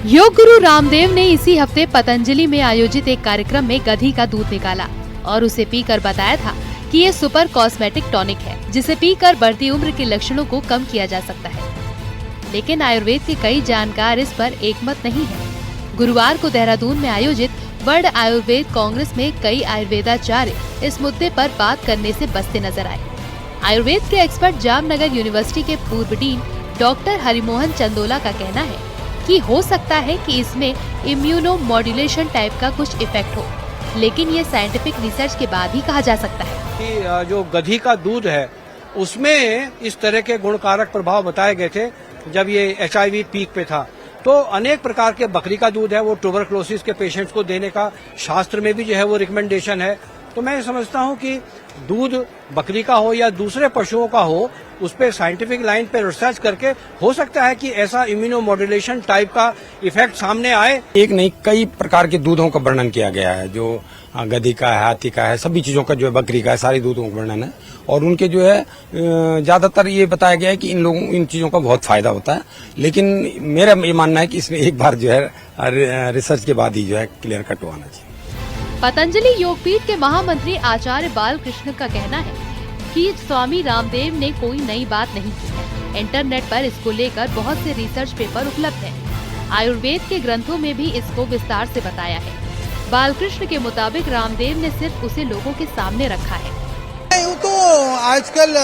योग गुरु रामदेव ने इसी हफ्ते पतंजलि में आयोजित एक कार्यक्रम में गधी का दूध निकाला और उसे पीकर बताया था कि ये सुपर कॉस्मेटिक टॉनिक है, जिसे पीकर बढ़ती उम्र के लक्षणों को कम किया जा सकता है। लेकिन आयुर्वेद के कई जानकार इस पर एकमत नहीं है। गुरुवार को देहरादून में आयोजित वर्ल्ड आयुर्वेद कांग्रेस में कई आयुर्वेदाचार्य इस मुद्दे पर बात करने से बचते नजर आए। आयुर्वेद के एक्सपर्ट जामनगर यूनिवर्सिटी के पूर्व डीन डॉक्टर हरिमोहन चंदोला का कहना है कि हो सकता है कि इसमें इम्यूनो मॉड्यूलेशन टाइप का कुछ इफेक्ट हो, लेकिन ये साइंटिफिक रिसर्च के बाद ही कहा जा सकता है कि जो गधी का दूध है उसमें इस तरह के गुणकारक प्रभाव बताए गए थे। जब ये HIV पीक पे था तो अनेक प्रकार के बकरी का दूध है वो ट्यूबरक्लोसिस के पेशेंट्स को देने का शास्त्र में भी जो है वो रिकमेंडेशन है। तो मैं समझता हूं कि दूध बकरी का हो या दूसरे पशुओं का हो, उस पे साइंटिफिक लाइन पे रिसर्च करके हो सकता है कि ऐसा इम्यूनो मॉड्यूलेशन टाइप का इफेक्ट सामने आए। एक नहीं कई प्रकार के दूधों का वर्णन किया गया है, जो गधी का है, हाथी का है, सभी चीजों का जो है, बकरी का है, सारी दूधों का वर्णन है। और उनके जो है ज्यादातर ये बताया गया है कि इन चीजों का बहुत फायदा होता है। लेकिन मेरा ये मानना है कि इसमें एक बार जो है रिसर्च के बाद ही जो है क्लियर कट होना चाहिए। पतंजलि योगपीठ के महामंत्री आचार्य बालकृष्ण का कहना है कि स्वामी रामदेव ने कोई नई बात नहीं की है। इंटरनेट पर इसको लेकर बहुत से रिसर्च पेपर उपलब्ध हैं। आयुर्वेद के ग्रंथों में भी इसको विस्तार से बताया है। बालकृष्ण के मुताबिक रामदेव ने सिर्फ उसे लोगों के सामने रखा है। तो आजकल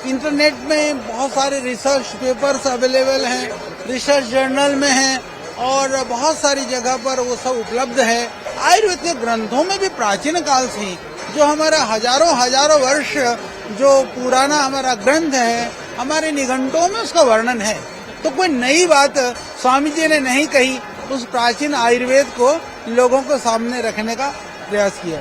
इंटरनेट में बहुत सारे रिसर्च पेपर्स अवेलेबल हैं, रिसर्च जर्नल में हैं और बहुत सारी जगह पर वो सब उपलब्ध है। आयुर्वेद के ग्रंथों में भी प्राचीन काल से जो हमारा हजारों वर्ष जो पुराना हमारा ग्रंथ है, हमारे निघंटों में उसका वर्णन है। तो कोई नई बात स्वामी जी ने नहीं कही, उस प्राचीन आयुर्वेद को लोगों को सामने रखने का प्रयास किया।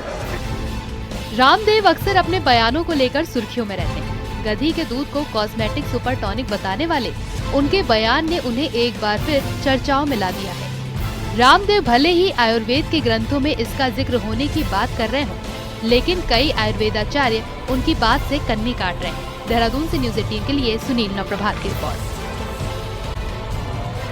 रामदेव अक्सर अपने बयानों को लेकर सुर्खियों में रहते हैं। गधी के दूध को कॉस्मेटिक सुपर टॉनिक बताने वाले उनके बयान ने उन्हें एक बार फिर चर्चाओं में ला दिया है। रामदेव भले ही आयुर्वेद के ग्रंथों में इसका जिक्र होने की बात कर रहे हों, लेकिन कई आयुर्वेदाचार्य उनकी बात से कन्नी काट रहे हैं। देहरादून से न्यूज़ 18 के लिए सुनील नवप्रभात की रिपोर्ट।